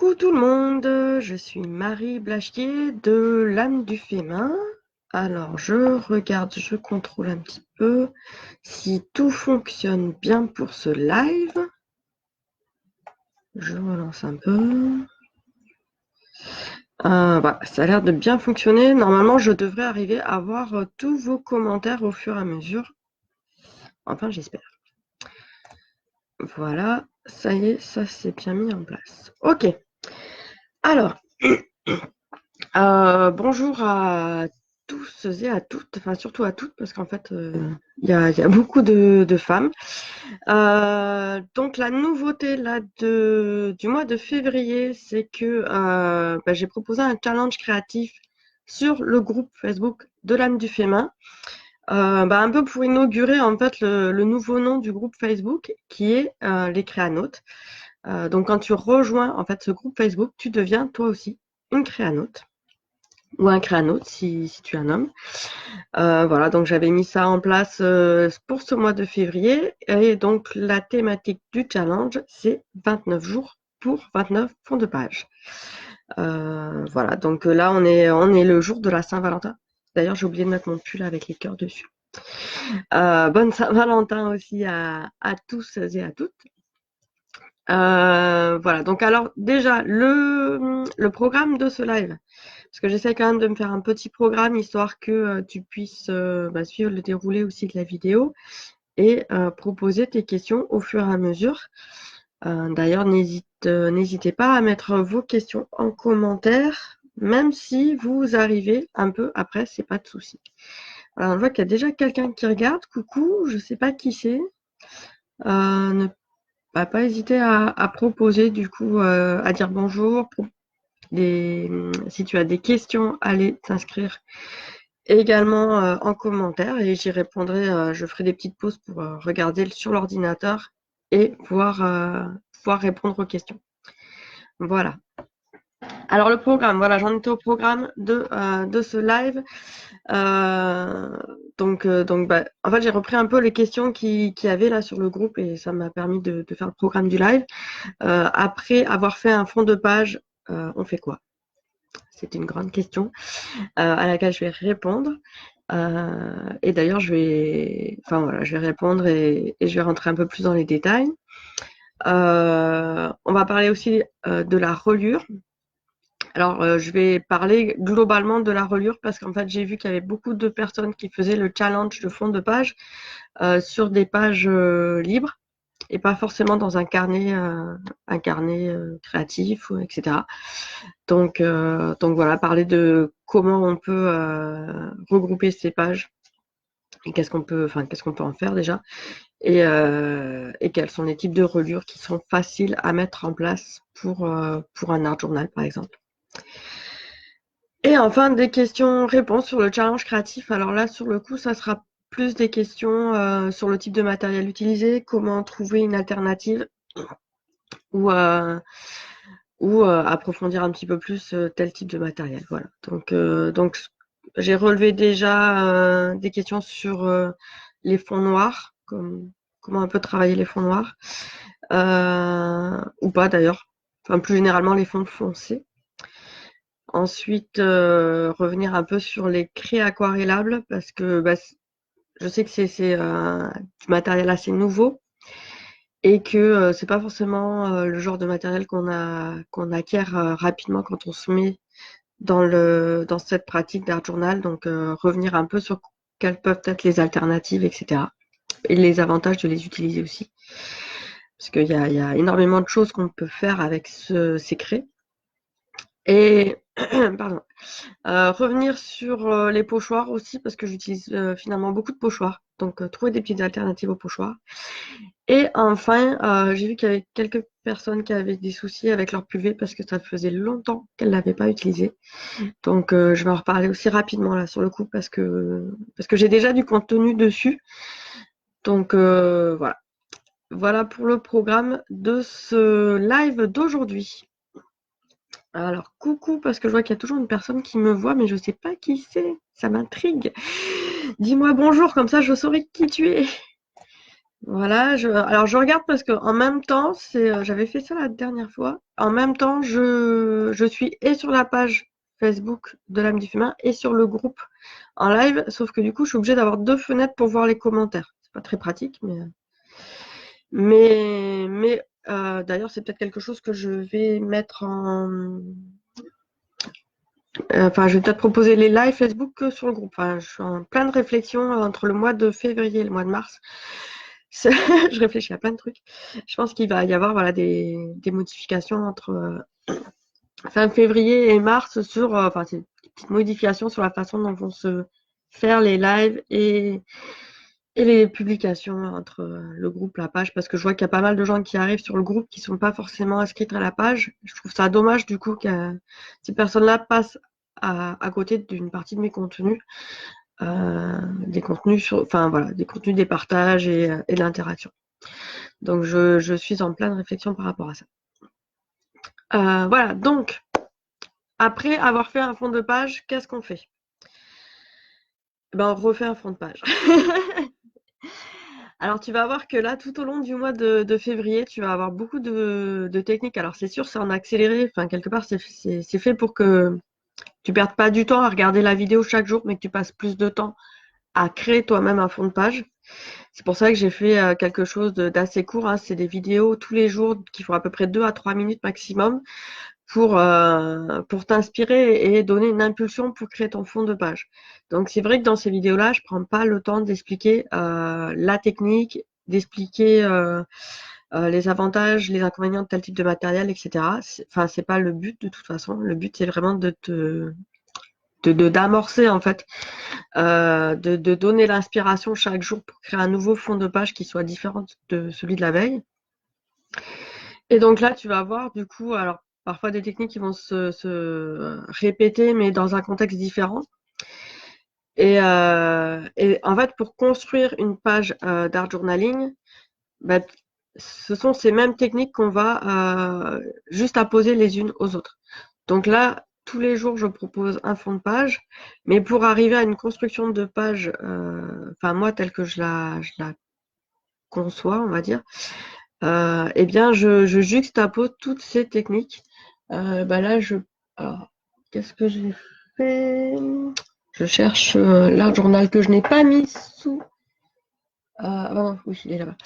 Coucou tout le monde, je suis Marie Blachier de l'âme du Fémin. Alors je regarde, je contrôle un petit peu si tout fonctionne bien pour ce live. Je relance un peu. Voilà, ça a l'air de bien fonctionner. Normalement, je devrais arriver à voir tous vos commentaires au fur et à mesure. Enfin, j'espère. Voilà, ça y est, ça s'est bien mis en place. Ok. Alors, bonjour à tous et à toutes, enfin surtout à toutes, parce qu'en fait, il y a beaucoup de femmes. Donc la nouveauté là du mois de février, c'est que j'ai proposé un challenge créatif sur le groupe Facebook de l'âme du Fémin, un peu pour inaugurer en fait le nouveau nom du groupe Facebook qui est les Créanotes. Donc quand tu rejoins en fait ce groupe Facebook, tu deviens toi aussi une créanote ou un créanote si tu es un homme. Voilà, donc j'avais mis ça en place pour ce mois de février. Et donc la thématique du challenge, c'est 29 jours pour 29 fonds de page. Voilà, donc là on est le jour de la Saint-Valentin. D'ailleurs, j'ai oublié de mettre mon pull avec les cœurs dessus. Bonne Saint-Valentin aussi à tous et à toutes. Voilà, donc alors déjà le programme de ce live, parce que j'essaie quand même de me faire un petit programme histoire que tu puisses suivre le déroulé aussi de la vidéo et proposer tes questions au fur et à mesure. D'ailleurs, n'hésitez pas à mettre vos questions en commentaire, même si vous arrivez un peu après, c'est pas de souci. Alors, on voit qu'il y a déjà quelqu'un qui regarde. Coucou, je sais pas qui c'est. Ne pas hésiter à proposer du coup, à dire bonjour. Si tu as des questions, allez t'inscrire également en commentaire et j'y répondrai. Je ferai des petites pauses pour regarder sur l'ordinateur et pouvoir répondre aux questions. Voilà. Alors le programme, voilà, j'en étais au programme de ce live. En fait, j'ai repris un peu les questions qu'il y avait là sur le groupe et ça m'a permis de faire le programme du live. Après avoir fait un fond de page, on fait quoi? C'est une grande question à laquelle je vais répondre. Et d'ailleurs, je vais répondre et je vais rentrer un peu plus dans les détails. On va parler aussi de la reliure. Alors, je vais parler globalement de la reliure parce qu'en fait, j'ai vu qu'il y avait beaucoup de personnes qui faisaient le challenge de fond de page sur des pages libres et pas forcément dans un carnet créatif, etc. Donc voilà, parler de comment on peut regrouper ces pages et qu'est-ce qu'on peut en faire déjà et quels sont les types de reliures qui sont faciles à mettre en place pour un art journal par exemple. Et enfin, des questions-réponses sur le challenge créatif. Alors là, sur le coup, ça sera plus des questions sur le type de matériel utilisé, comment trouver une alternative ou approfondir un petit peu plus tel type de matériel. Voilà. Donc j'ai relevé déjà des questions sur les fonds noirs, comment on peut travailler les fonds noirs, ou pas d'ailleurs. Enfin, plus généralement les fonds foncés. Ensuite, revenir un peu sur les craies aquarellables parce que je sais que c'est du matériel assez nouveau et que c'est pas forcément le genre de matériel qu'on acquiert rapidement quand on se met dans cette pratique d'art journal. Donc, revenir un peu sur quelles peuvent être les alternatives, etc. Et les avantages de les utiliser aussi. Parce qu'il y a énormément de choses qu'on peut faire avec ces craies. Et pardon. Revenir sur les pochoirs aussi, parce que j'utilise finalement beaucoup de pochoirs. Donc, trouver des petites alternatives aux pochoirs. Et enfin, j'ai vu qu'il y avait quelques personnes qui avaient des soucis avec leur PUV parce que ça faisait longtemps qu'elles ne l'avaient pas utilisé. Donc, je vais en reparler aussi rapidement là sur le coup parce que j'ai déjà du contenu dessus. Donc, voilà. Voilà pour le programme de ce live d'aujourd'hui. Alors, coucou, parce que je vois qu'il y a toujours une personne qui me voit, mais je ne sais pas qui c'est. Ça m'intrigue. Dis-moi bonjour, comme ça je saurai qui tu es. Voilà, alors je regarde parce que en même temps, j'avais fait ça la dernière fois. En même temps, je suis et sur la page Facebook de l'âme du fumin et sur le groupe en live, sauf que du coup, je suis obligée d'avoir deux fenêtres pour voir les commentaires. C'est pas très pratique, mais d'ailleurs, c'est peut-être quelque chose que je vais mettre enfin, je vais peut-être proposer les lives Facebook que sur le groupe. Enfin, je suis en pleine réflexion entre le mois de février et le mois de mars. Je réfléchis à plein de trucs. Je pense qu'il va y avoir voilà, des modifications entre fin février et mars sur, enfin, c'est des petites modifications sur la façon dont vont se faire les lives et les publications entre le groupe, la page, parce que je vois qu'il y a pas mal de gens qui arrivent sur le groupe qui sont pas forcément inscrits à la page. Je trouve ça dommage du coup que ces personnes-là passent à côté d'une partie de mes contenus, des contenus sur, enfin voilà, des contenus des partages et de l'interaction. Donc je suis en pleine réflexion par rapport à ça. Voilà, donc après avoir fait un fond de page, qu'est-ce qu'on fait? Ben, on refait un fond de page. Alors tu vas voir que là, tout au long du mois de février, tu vas avoir beaucoup de techniques. Alors c'est sûr, c'est en accéléré, enfin quelque part, c'est fait pour que tu perdes pas du temps à regarder la vidéo chaque jour, mais que tu passes plus de temps à créer toi-même un fond de page. C'est pour ça que j'ai fait quelque chose d'assez court, hein. C'est des vidéos tous les jours qui font à peu près 2 à 3 minutes maximum pour t'inspirer et donner une impulsion pour créer ton fond de page. Donc c'est vrai que dans ces vidéos-là, je prends pas le temps d'expliquer la technique, d'expliquer les avantages, les inconvénients de tel type de matériel, etc. Enfin, c'est pas le but de toute façon. Le but c'est vraiment d'amorcer en fait, de donner l'inspiration chaque jour pour créer un nouveau fond de page qui soit différent de celui de la veille. Et donc là, tu vas voir du coup, alors parfois des techniques qui vont se répéter, mais dans un contexte différent. Et en fait, pour construire une page d'art journaling, bah, ce sont ces mêmes techniques qu'on va juste apposer les unes aux autres. Donc là, tous les jours, je propose un fond de page, mais pour arriver à une construction de page, enfin moi, telle que je la conçois, on va dire, eh bien, je juxtapose toutes ces techniques. Bah là, alors, qu'est-ce que j'ai fait? Je cherche l'art journal que je n'ai pas mis sous. Oh, oui, il est là-bas.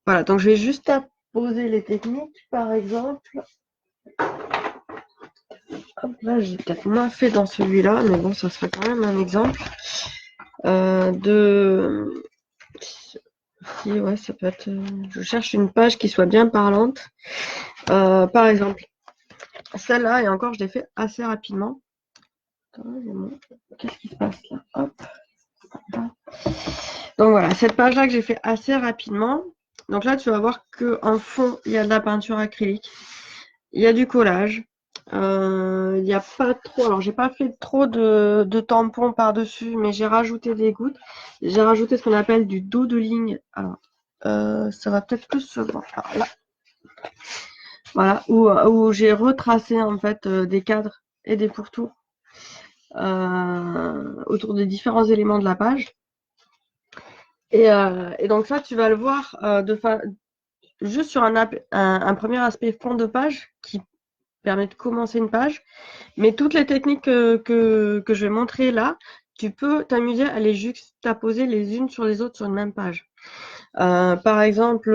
Voilà, donc je vais juste poser les techniques, par exemple. Hop, là, j'ai peut-être moins fait dans celui-là, mais bon, ça serait quand même un exemple de. Si, ouais, ça peut être. Je cherche une page qui soit bien parlante. Par exemple, celle-là, et encore, je l'ai fait assez rapidement. Qu'est-ce qui se passe là? Hop. Donc voilà, cette page-là que j'ai fait assez rapidement. Donc là, tu vas voir qu'en fond, il y a de la peinture acrylique. Il y a du collage. Il n'y a pas trop. Alors, j'ai pas fait trop de tampons par-dessus, mais j'ai rajouté des gouttes. J'ai rajouté ce qu'on appelle du doodling. Alors, ça va peut-être plus se voir. Alors là, voilà, où j'ai retracé en fait des cadres et des pourtours autour des différents éléments de la page. Et donc ça, tu vas le voir juste sur un premier aspect fond de page qui permet de commencer une page. Mais toutes les techniques que je vais montrer là, tu peux t'amuser à les juxtaposer les unes sur les autres sur une même page. Par exemple,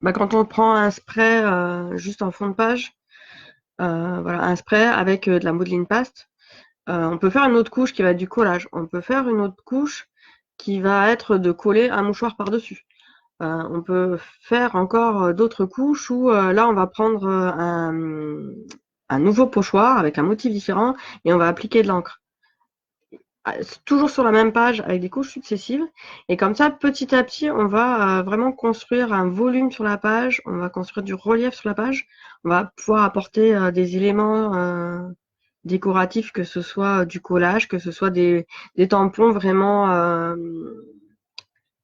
quand on prend un spray juste en fond de page, voilà, un spray avec de la modeling paste, on peut faire une autre couche qui va être du collage. On peut faire une autre couche qui va être de coller un mouchoir par-dessus. On peut faire encore d'autres couches où là, on va prendre un nouveau pochoir avec un motif différent et on va appliquer de l'encre. Toujours sur la même page avec des couches successives. Et comme ça, petit à petit, on va vraiment construire un volume sur la page, on va construire du relief sur la page, on va pouvoir apporter des éléments décoratifs, que ce soit du collage, que ce soit des tampons vraiment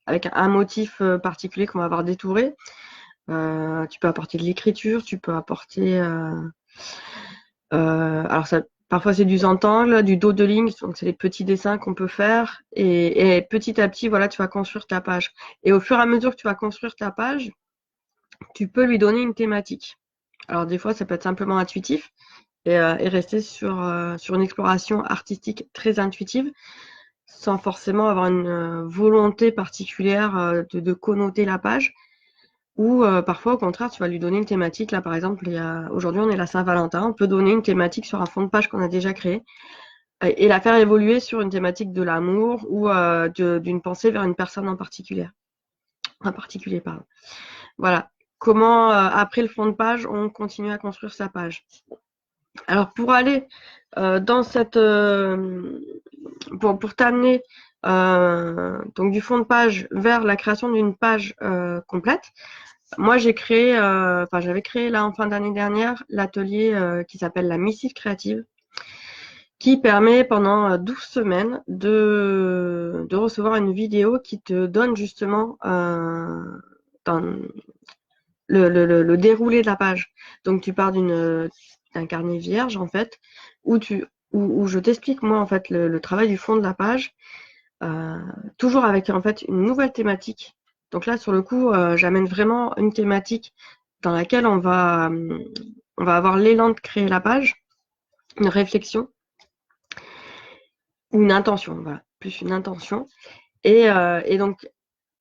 avec un motif particulier qu'on va avoir détouré. Tu peux apporter de l'écriture, tu peux apporter alors ça Parfois, c'est du zentangle, du dos de ligne, donc c'est les petits dessins qu'on peut faire. Et petit à petit, voilà, tu vas construire ta page. Et au fur et à mesure que tu vas construire ta page, tu peux lui donner une thématique. Alors des fois, ça peut être simplement intuitif et rester sur une exploration artistique très intuitive, sans forcément avoir une volonté particulière de connoter la page. Ou parfois, au contraire, tu vas lui donner une thématique. Là, par exemple, aujourd'hui, on est la Saint-Valentin. On peut donner une thématique sur un fond de page qu'on a déjà créé et la faire évoluer sur une thématique de l'amour ou d'une pensée vers une personne en particulier. Pardon. Voilà. Comment, après le fond de page, on continue à construire sa page. Alors, pour aller dans cette... pour t'amener donc du fond de page vers la création d'une page complète, moi, j'avais créé là en fin d'année dernière l'atelier qui s'appelle la missive créative, qui permet pendant 12 semaines de recevoir une vidéo qui te donne justement le déroulé de la page. Donc, tu pars d'un carnet vierge, en fait, où je t'explique, moi, en fait, le travail du fond de la page, toujours avec, en fait, une nouvelle thématique. Donc là, sur le coup, j'amène vraiment une thématique dans laquelle on va avoir l'élan de créer la page, une réflexion ou une intention, voilà, plus une intention. Et donc,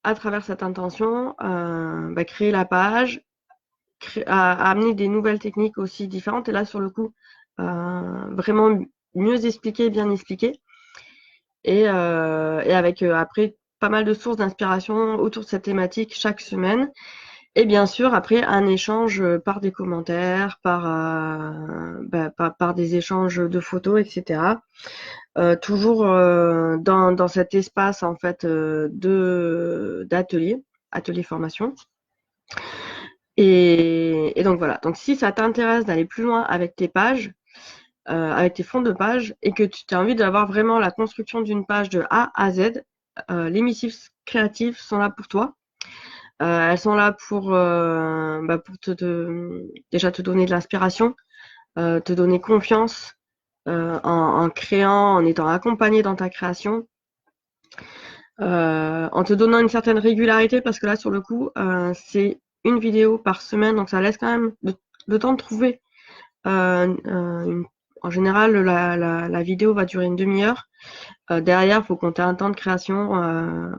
à travers cette intention, créer la page, à amener des nouvelles techniques aussi différentes. Et là, sur le coup, vraiment mieux expliquer, bien expliquer. Et avec après pas mal de sources d'inspiration autour de cette thématique chaque semaine. Et bien sûr, après, un échange par des commentaires, par des échanges de photos, etc. Toujours dans cet espace en fait d'atelier, atelier formation. Et donc voilà. Donc si ça t'intéresse d'aller plus loin avec tes pages, avec tes fonds de page, et que tu as envie d'avoir vraiment la construction d'une page de A à Z, les missives créatives sont là pour toi. Elles sont là pour déjà te donner de l'inspiration, te donner confiance en créant, en étant accompagné dans ta création, en te donnant une certaine régularité, parce que là, sur le coup, c'est une vidéo par semaine, donc ça laisse quand même le temps de trouver. En général, la vidéo va durer une demi-heure. Derrière, il faut compter un temps de création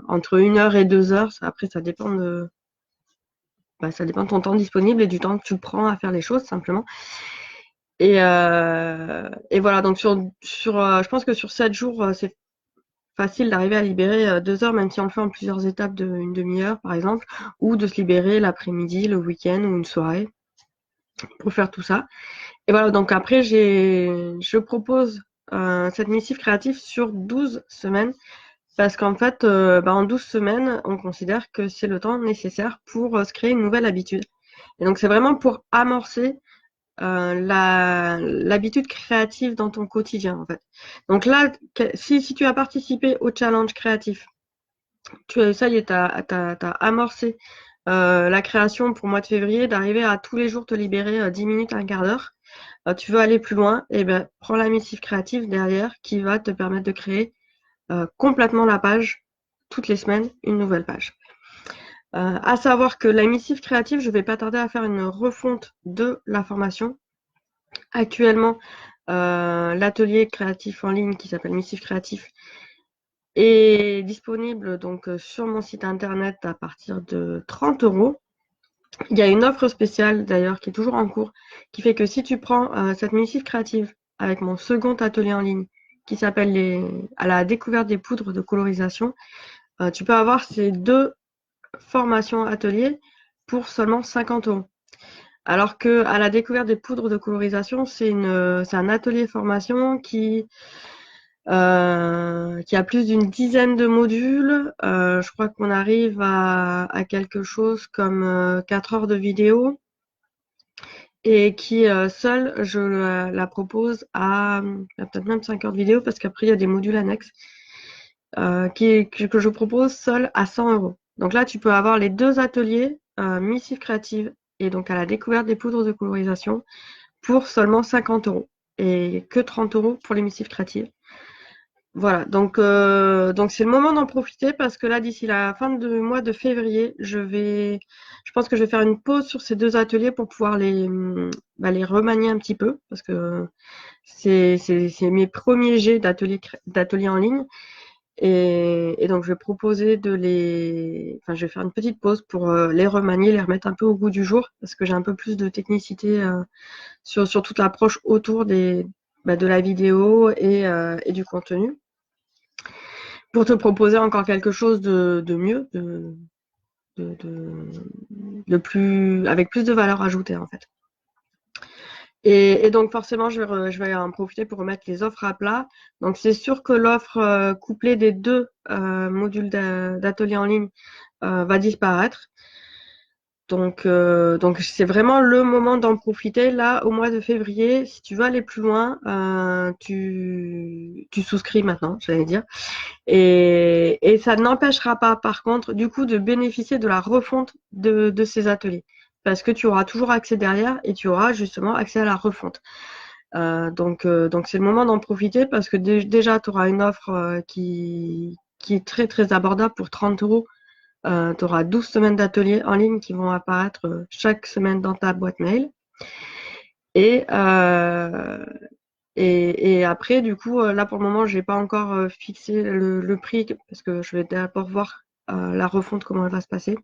entre 1 heure et 2 heures. Après, ça dépend de ton temps disponible et du temps que tu prends à faire les choses, simplement. Et voilà, donc je pense que sur 7 jours, c'est facile d'arriver à libérer 2 heures, même si on le fait en plusieurs étapes d'une demi-heure, par exemple, ou de se libérer l'après-midi, le week-end ou une soirée pour faire tout ça. Et voilà, donc après, je propose cette missive créative sur 12 semaines, parce qu'en fait, en 12 semaines, on considère que c'est le temps nécessaire pour se créer une nouvelle habitude. Et donc, c'est vraiment pour amorcer l'habitude créative dans ton quotidien, en fait. Donc là, si tu as participé au challenge créatif, ça y est, tu as amorcé la création pour le mois de février, d'arriver à tous les jours te libérer 10 minutes, un quart d'heure. Tu veux aller plus loin, et ben prends la missive créative derrière qui va te permettre de créer complètement la page, toutes les semaines, une nouvelle page. À savoir que la missive créative, je vais pas tarder à faire une refonte de la formation. Actuellement, l'atelier créatif en ligne qui s'appelle Missive Créatif est disponible donc sur mon site internet à partir de 30 €. Il y a une offre spéciale d'ailleurs qui est toujours en cours, qui fait que si tu prends cette missive créative avec mon second atelier en ligne qui s'appelle à la découverte des poudres de colorisation, tu peux avoir ces 2 formations ateliers pour seulement 50 €. Alors que à la découverte des poudres de colorisation, c'est un atelier formation qui a plus d'une dizaine de modules. Je crois qu'on arrive à quelque chose comme 4 heures de vidéo, et qui seule, je la propose à peut-être même 5 heures de vidéo, parce qu'après il y a des modules annexes que je propose seule à 100 €. Donc là, tu peux avoir les 2 ateliers missive créative et donc à la découverte des poudres de colorisation pour seulement 50 €. et que 30 € pour l'émissif créative. Voilà, donc c'est le moment d'en profiter parce que là, d'ici la fin du mois de février, je pense que je vais faire une pause sur ces 2 ateliers pour pouvoir les remanier un petit peu parce que c'est mes premiers jets d'ateliers en ligne et donc je vais proposer je vais faire une petite pause pour les remanier, les remettre un peu au goût du jour parce que j'ai un peu plus de technicité sur toute l'approche autour de la vidéo et du contenu. Pour te proposer encore quelque chose de mieux, avec plus de valeur ajoutée en fait. Et donc forcément, je vais en profiter pour remettre les offres à plat. Donc c'est sûr que l'offre couplée des 2 modules d'atelier en ligne va disparaître. Donc c'est vraiment le moment d'en profiter. Là, au mois de février, si tu veux aller plus loin, tu souscris maintenant, j'allais dire. Et ça n'empêchera pas, par contre, du coup, de bénéficier de la refonte de ces ateliers. Parce que tu auras toujours accès derrière et tu auras justement accès à la refonte. Donc c'est le moment d'en profiter parce que déjà, tu auras une offre qui est très très abordable pour 30 €. Tu auras 12 semaines d'ateliers en ligne qui vont apparaître chaque semaine dans ta boîte mail. Et, et après, du coup, là pour le moment, j'ai pas encore fixé le prix parce que je vais d'abord voir la refonte, comment elle va se passer.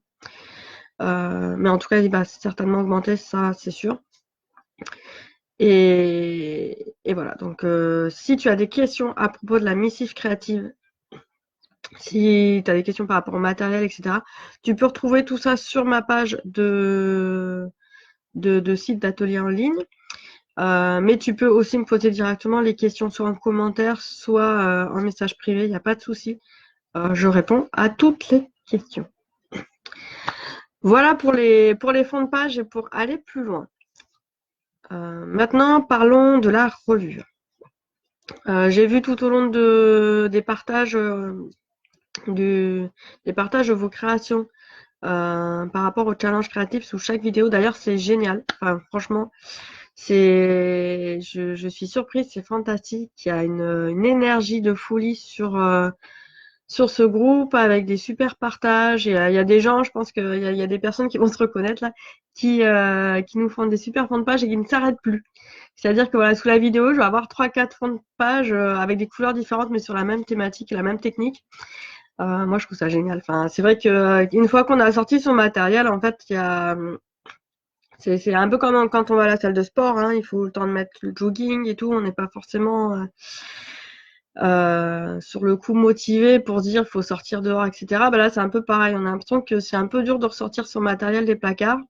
Mais en tout cas, il va certainement augmenter, ça c'est sûr. Et voilà, donc si tu as des questions à propos de la missive créative, si tu as des questions par rapport au matériel, etc., tu peux retrouver tout ça sur ma page de site d'atelier en ligne. Mais tu peux aussi me poser directement les questions, soit en commentaire, soit en message privé, il n'y a pas de souci. Je réponds à toutes les questions. Voilà pour les fonds de page et pour aller plus loin. Maintenant, parlons de la revue. J'ai vu tout au long des partages des partages de vos créations par rapport au challenge créatif sous chaque vidéo. D'ailleurs, c'est génial. Enfin, franchement, je suis surprise, c'est fantastique. Il y a une énergie de folie sur ce groupe avec des super partages. Et il y a des gens, je pense qu'il y a des personnes qui vont se reconnaître là, qui nous font des super fonds de page et qui ne s'arrêtent plus. C'est-à-dire que voilà, sous la vidéo, je vais avoir 3-4 fonds de page avec des couleurs différentes, mais sur la même thématique et la même technique. Moi, je trouve ça génial. Enfin, c'est vrai que une fois qu'on a sorti son matériel, en fait, c'est un peu comme quand on va à la salle de sport, hein, il faut le temps de mettre le jogging et tout. On n'est pas forcément sur le coup motivé pour se dire faut sortir dehors, etc. Là, c'est un peu pareil. On a l'impression que c'est un peu dur de ressortir son matériel des placards,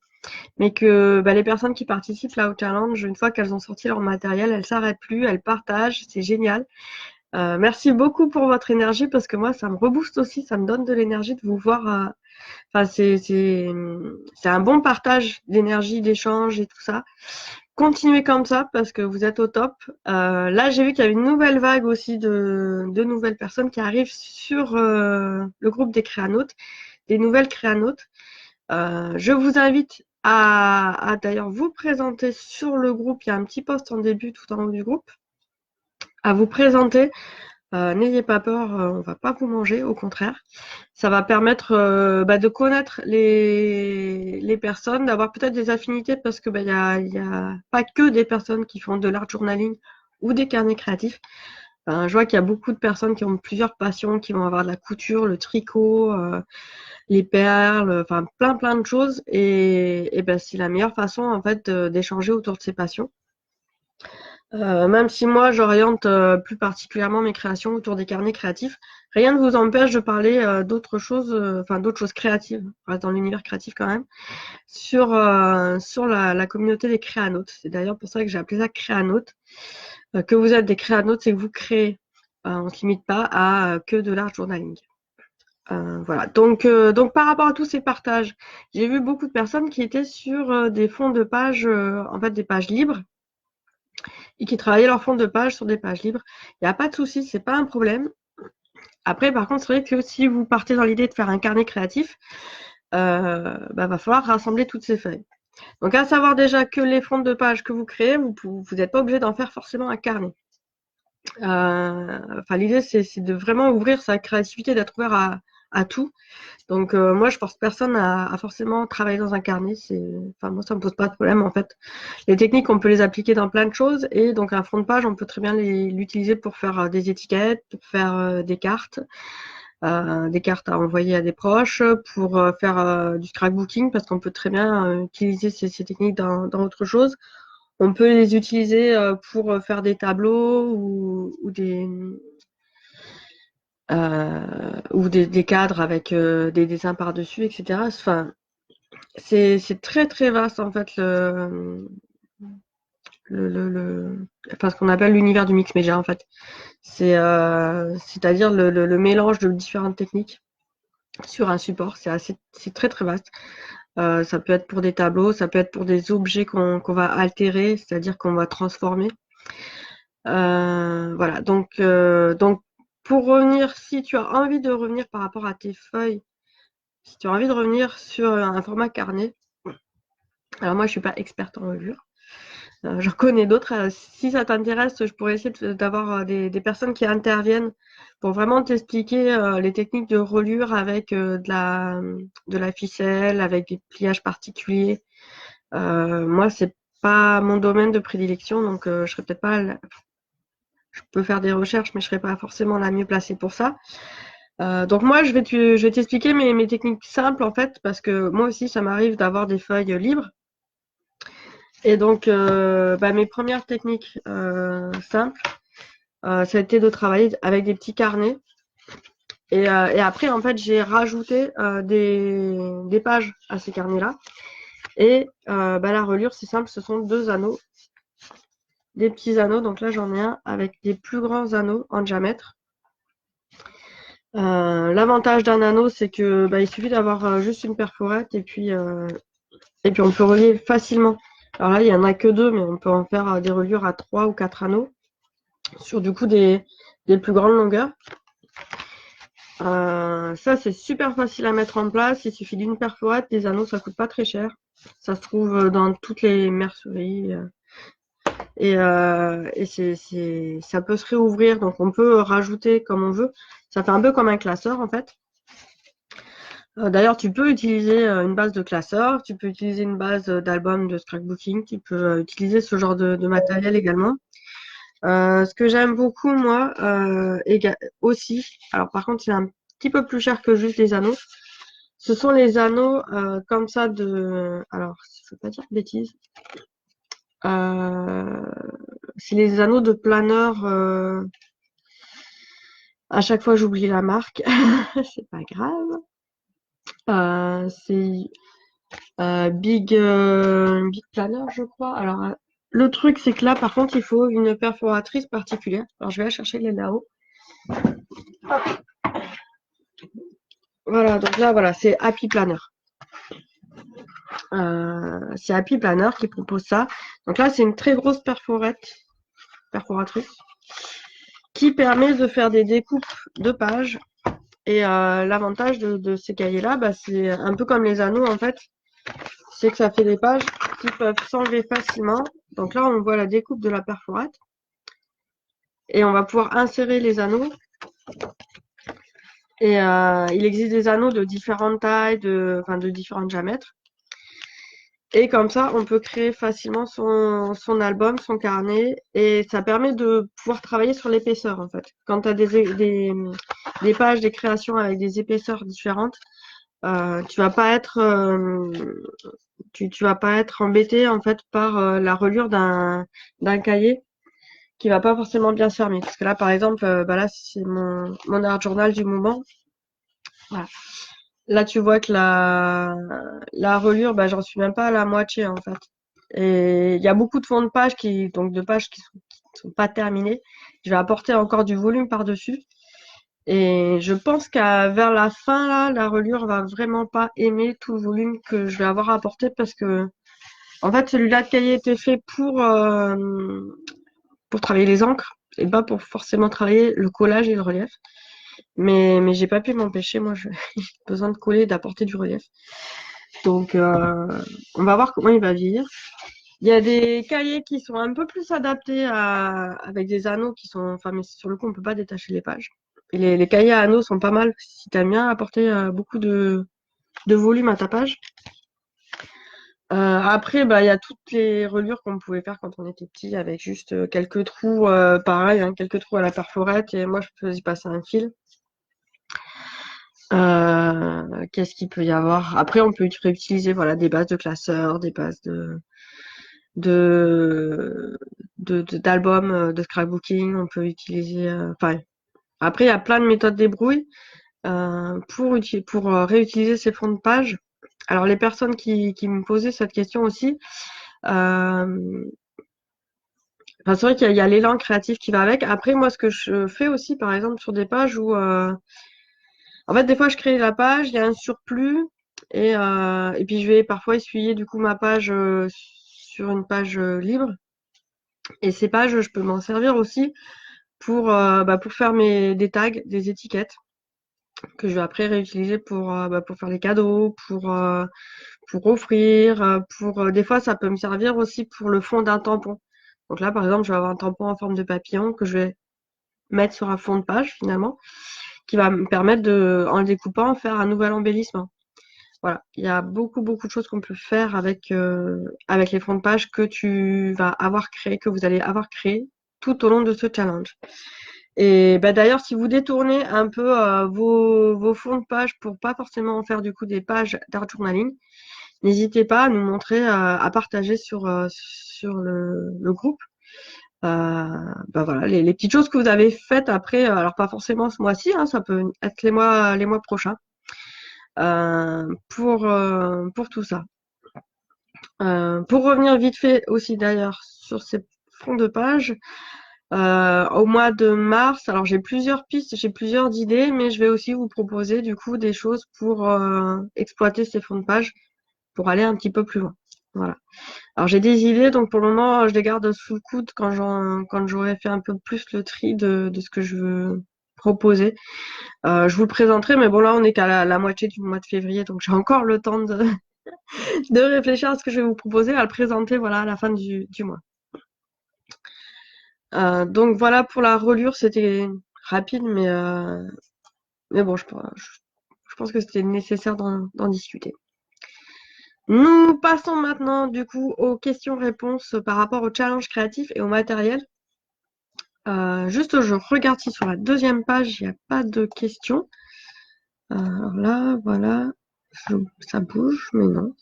mais que les personnes qui participent là au challenge, une fois qu'elles ont sorti leur matériel, elles s'arrêtent plus, elles partagent. C'est génial. Merci beaucoup pour votre énergie parce que moi, ça me rebooste aussi, ça me donne de l'énergie de vous voir. Enfin, c'est un bon partage d'énergie, d'échange et tout ça. Continuez comme ça parce que vous êtes au top. Là, j'ai vu qu'il y avait une nouvelle vague aussi de nouvelles personnes qui arrivent sur le groupe des créanautes, des nouvelles créanautes. Je vous invite à d'ailleurs vous présenter sur le groupe. Il y a un petit post en début tout en haut du groupe. À vous présenter. N'ayez pas peur, on va pas vous manger, au contraire. Ça va permettre de connaître les personnes, d'avoir peut-être des affinités parce que y a pas que des personnes qui font de l'art journaling ou des carnets créatifs. Je vois qu'il y a beaucoup de personnes qui ont plusieurs passions, qui vont avoir de la couture, le tricot, les perles, enfin plein de choses. Et c'est la meilleure façon en fait d'échanger autour de ces passions. Même si moi j'oriente plus particulièrement mes créations autour des carnets créatifs, rien ne vous empêche de parler d'autres choses, d'autres choses créatives, on reste dans l'univers créatif quand même, sur la communauté des créanautes. C'est d'ailleurs pour ça que j'ai appelé ça créanautes. Que vous êtes des créanautes, c'est que vous créez. On ne se limite pas à que de l'art journaling. Voilà. Donc par rapport à tous ces partages, j'ai vu beaucoup de personnes qui étaient sur des fonds de pages, en fait des pages libres, et qui travaillaient leur fond de page sur des pages libres. Il n'y a pas de souci, c'est pas un problème. Après, par contre, c'est vrai que si vous partez dans l'idée de faire un carnet créatif, va falloir rassembler toutes ces feuilles. Donc, à savoir déjà que les fonds de page que vous créez, vous n'êtes pas obligé d'en faire forcément un carnet. Enfin, l'idée, c'est de vraiment ouvrir sa créativité, d'être ouvert à tout. Donc, moi, je force personne à forcément travailler dans un carnet. Enfin, moi, ça me pose pas de problème, en fait. Les techniques, on peut les appliquer dans plein de choses. Et donc, un fond de page, on peut très bien l'utiliser pour faire des étiquettes, pour faire des cartes à envoyer à des proches, pour faire du scrapbooking, parce qu'on peut très bien utiliser ces techniques dans autre chose. On peut les utiliser pour faire des tableaux ou des cadres avec des dessins par-dessus, etc. Enfin, c'est très très vaste en fait enfin, ce qu'on appelle l'univers du mix média en fait. C'est-à-dire le mélange de différentes techniques sur un support. C'est très très vaste. Ça peut être pour des tableaux, ça peut être pour des objets qu'on va altérer, c'est-à-dire qu'on va transformer. Voilà. Donc pour revenir, si tu as envie de revenir par rapport à tes feuilles, si tu as envie de revenir sur un format carnet, alors moi je suis pas experte en reliure. J'en connais d'autres. Si ça t'intéresse, je pourrais essayer d'avoir des personnes qui interviennent pour vraiment t'expliquer les techniques de reliure avec de la ficelle, avec des pliages particuliers. Moi, c'est pas mon domaine de prédilection, donc je serais peut-être pas. Je peux faire des recherches, mais je serais pas forcément la mieux placée pour ça. Donc moi, je vais t'expliquer mes techniques simples en fait, parce que moi aussi, ça m'arrive d'avoir des feuilles libres. Et donc, mes premières techniques simples, ça a été de travailler avec des petits carnets. Et après, en fait, j'ai rajouté des pages à ces carnets-là. Et la reliure, c'est simple, ce sont 2 anneaux, des petits anneaux. Donc là, j'en ai un avec des plus grands anneaux en diamètre. L'avantage d'un anneau, c'est que il suffit d'avoir juste une perforette et puis on peut relier facilement. Alors là, il n'y en a que 2, mais on peut en faire des reliures à 3 ou 4 anneaux sur du coup des plus grandes longueurs. Ça, c'est super facile à mettre en place. Il suffit d'une perforate. Des anneaux, ça coûte pas très cher. Ça se trouve dans toutes les merceries. Et ça peut se réouvrir. Donc, on peut rajouter comme on veut. Ça fait un peu comme un classeur, en fait. D'ailleurs, tu peux utiliser une base de classeur. Tu peux utiliser une base d'album de scrapbooking. Tu peux utiliser ce genre de matériel également. Ce que j'aime beaucoup, moi, aussi, alors par contre, c'est un petit peu plus cher que juste les anneaux. Ce sont les anneaux comme ça alors, je ne veux pas dire de bêtises. C'est les anneaux de planeur. À chaque fois, j'oublie la marque. C'est pas grave. C'est Big Planner, je crois. Alors, le truc, c'est que là, par contre, il faut une perforatrice particulière. Alors, je vais la chercher, elle est là-haut. Voilà, donc là, voilà, c'est Happy Planner. C'est Happy Planner qui propose ça. Donc là, c'est une très grosse perforatrice qui permet de faire des découpes de pages. Et l'avantage de ces cahiers-là, c'est un peu comme les anneaux en fait, c'est que ça fait des pages qui peuvent s'enlever facilement. Donc là, on voit la découpe de la perforate. Et on va pouvoir insérer les anneaux. Et il existe des anneaux de différentes tailles, de différents diamètres. Et comme ça, on peut créer facilement son album, son carnet. Et ça permet de pouvoir travailler sur l'épaisseur, en fait. Quand tu as des pages, des créations avec des épaisseurs différentes, tu vas pas être tu vas pas être embêté en fait par la reliure d'un cahier qui va pas forcément bien se fermer. Parce que là, par exemple, là, c'est mon art journal du moment. Voilà. Là, tu vois que la reliure, j'en suis même pas à la moitié, en fait. Et il y a beaucoup de fonds de pages qui sont pas terminés. Je vais apporter encore du volume par-dessus. Et je pense vers la fin, là, la reliure va vraiment pas aimer tout le volume que je vais avoir apporté parce que, en fait, celui-là de cahier était fait pour travailler les encres et pas pour forcément travailler le collage et le relief. Mais j'ai pas pu m'empêcher, moi, j'ai besoin de coller et d'apporter du relief. Donc, on va voir comment il va vieillir. Il y a des cahiers qui sont un peu plus adaptés avec des anneaux qui sont, enfin, mais sur le coup, on peut pas détacher les pages. Et les cahiers à anneaux sont pas mal si t'aimes bien apporter beaucoup de volume à ta page. Après, bah, il y a toutes les reliures qu'on pouvait faire quand on était petit avec juste quelques trous, pareil, hein, quelques trous à la perforette et moi je faisais passer un fil. Qu'est-ce qu'il peut y avoir? Après, on peut réutiliser voilà, des bases de classeurs, des bases de, d'albums, de scrapbooking. On peut utiliser. Enfin, après, il y a plein de méthodes débrouille pour réutiliser ces fonds de page. Alors, les personnes qui me posaient cette question aussi, euh, enfin, c'est vrai qu'il y a l'élan créatif qui va avec. Après, moi, ce que je fais aussi, par exemple, sur des pages où en fait, des fois, je crée la page, il y a un surplus, et puis je vais parfois essuyer du coup ma page sur une page libre. Et ces pages, je peux m'en servir aussi pour faire des tags, des étiquettes que je vais après réutiliser pour faire les cadeaux, pour offrir, des fois, ça peut me servir aussi pour le fond d'un tampon. Donc là, par exemple, je vais avoir un tampon en forme de papillon que je vais mettre sur un fond de page finalement, qui va me permettre en le découpant, faire un nouvel embellissement. Voilà, il y a beaucoup, beaucoup de choses qu'on peut faire avec les fonds de page que que vous allez avoir créé tout au long de ce challenge. Et bah, d'ailleurs, si vous détournez un peu vos fonds de page pour pas forcément en faire du coup des pages d'art journaling, n'hésitez pas à nous montrer, à partager sur le groupe. Bah voilà, les petites choses que vous avez faites après, alors pas forcément ce mois-ci, hein, ça peut être les mois prochains, pour tout ça. Pour revenir vite fait aussi d'ailleurs sur ces fonds de page, au mois de mars, alors j'ai plusieurs pistes, j'ai plusieurs idées, mais je vais aussi vous proposer du coup des choses pour exploiter ces fonds de page pour aller un petit peu plus loin. Voilà. Alors j'ai des idées, donc pour le moment je les garde sous le coude quand j'aurai fait un peu plus le tri de ce que je veux proposer. Je vous le présenterai, mais bon là on est qu'à la moitié du mois de février, donc j'ai encore le temps de réfléchir à ce que je vais vous proposer, à le présenter voilà à la fin du mois. Donc voilà pour la reliure, c'était rapide, mais bon, je pense que c'était nécessaire d'en discuter. Nous passons maintenant du coup aux questions-réponses par rapport au challenge créatif et au matériel. Juste, je regarde si sur la deuxième page, il n'y a pas de questions. Alors là, voilà, ça bouge, mais non.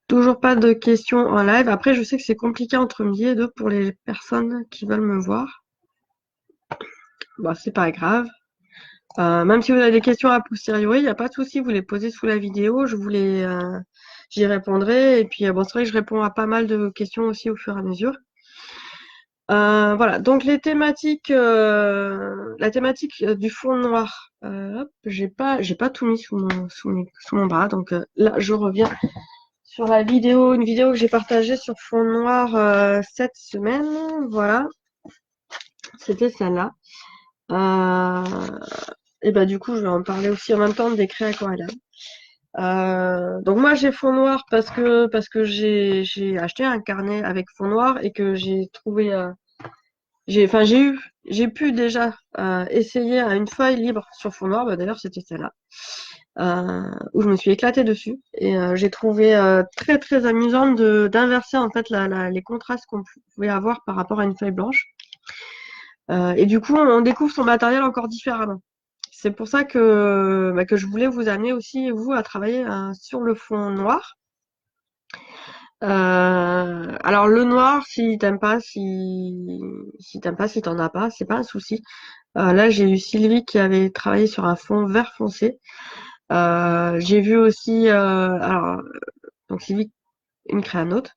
Toujours pas de questions en live. Après, je sais que c'est compliqué entre midi et deux pour les personnes qui veulent me voir. Bon, c'est pas grave. Même si vous avez des questions a posteriori, il n'y a pas de souci, vous les posez sous la vidéo, j'y répondrai. Et puis, bon, c'est vrai que je réponds à pas mal de questions aussi au fur et à mesure. Voilà, donc la thématique du fond noir. Hop, j'ai pas tout mis sous mon bras, donc là je reviens sur une vidéo que j'ai partagée sur fond noir cette semaine. Voilà, c'était celle-là. Et bah du coup, je vais en parler aussi en même temps des craies aquarelles. Donc moi j'ai fond noir parce que j'ai acheté un carnet avec fond noir et que j'ai trouvé j'ai pu déjà essayer à une feuille libre sur fond noir. Bah, d'ailleurs c'était celle-là où je me suis éclatée dessus et j'ai trouvé très très amusant d'inverser en fait les contrastes qu'on pouvait avoir par rapport à une feuille blanche. Et du coup on découvre son matériel encore différemment. C'est pour ça que je voulais vous amener aussi, vous, à travailler sur le fond noir. Alors le noir, si t'aimes pas, si t'en as pas, c'est pas un souci. Là, j'ai eu Sylvie qui avait travaillé sur un fond vert foncé. J'ai vu aussi, donc Sylvie, une créanote,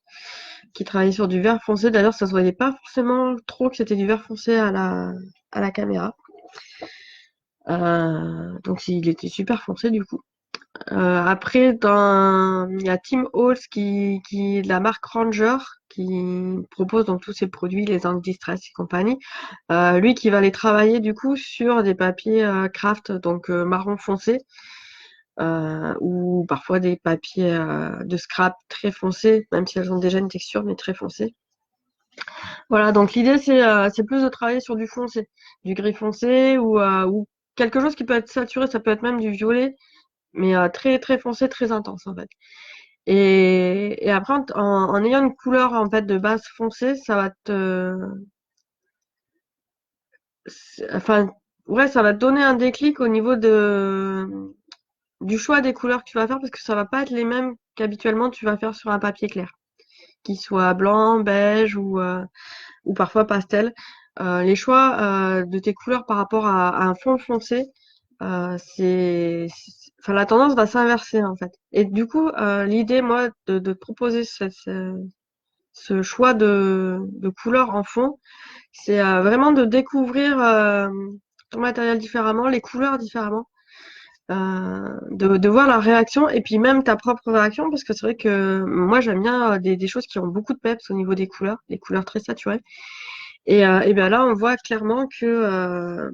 qui travaillait sur du vert foncé. D'ailleurs, ça se voyait pas forcément trop que c'était du vert foncé à la caméra. Donc il était super foncé du coup. Après, il y a Tim Halls qui est de la marque Ranger, qui propose donc tous ses produits, les anti-stress et compagnie. Lui qui va les travailler du coup sur des papiers craft, donc marron foncé. ou parfois des papiers de scrap très foncés, même si elles ont déjà une texture, mais très foncée. Voilà, donc l'idée c'est plus de travailler sur du foncé, du gris foncé ou quelque chose qui peut être saturé, ça peut être même du violet, mais très très foncé, très intense en fait. Et après en ayant une couleur en fait de base foncée, ça va enfin ouais, ça va te donner un déclic au niveau du choix des couleurs que tu vas faire parce que ça va pas être les mêmes qu'habituellement tu vas faire sur un papier clair, qu'il soit blanc, beige ou parfois pastel. Les choix de tes couleurs par rapport à un fond foncé, enfin la tendance va s'inverser en fait. Et du coup, l'idée moi de te proposer ce choix de couleurs en fond, c'est vraiment de découvrir ton matériel différemment, les couleurs différemment, de voir leur réaction et puis même ta propre réaction parce que c'est vrai que moi j'aime bien des choses qui ont beaucoup de peps au niveau des couleurs, les couleurs très saturées. Et bien là, on voit clairement que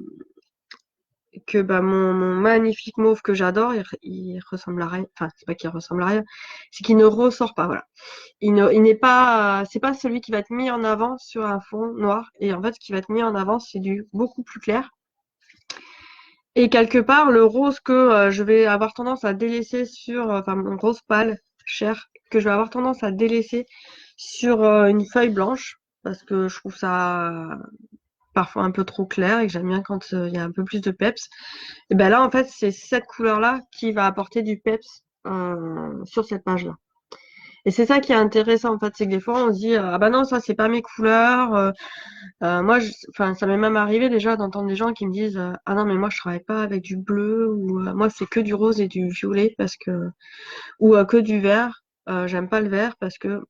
bah, mon magnifique mauve que j'adore, il ressemble à rien. Enfin, c'est pas qu'il ressemble à rien, c'est qu'il ne ressort pas. Voilà. Il n'est pas, c'est pas celui qui va être mis en avant sur un fond noir. Et en fait, ce qui va être mis en avant, c'est du beaucoup plus clair. Et quelque part, le rose que je vais avoir tendance à délaisser enfin mon rose pâle, cher, que je vais avoir tendance à délaisser sur une feuille blanche, parce que je trouve ça parfois un peu trop clair et que j'aime bien quand il y a un peu plus de peps. Et ben là, en fait, c'est cette couleur-là qui va apporter du peps sur cette page-là. Et c'est ça qui est intéressant, en fait, c'est que des fois, on se dit, ah bah non, ça, c'est pas mes couleurs. Moi, enfin, ça m'est même arrivé déjà d'entendre des gens qui me disent, ah non, mais moi, je travaille pas avec du bleu ou moi, c'est que du rose et du violet ou que du vert. J'aime pas le vert parce que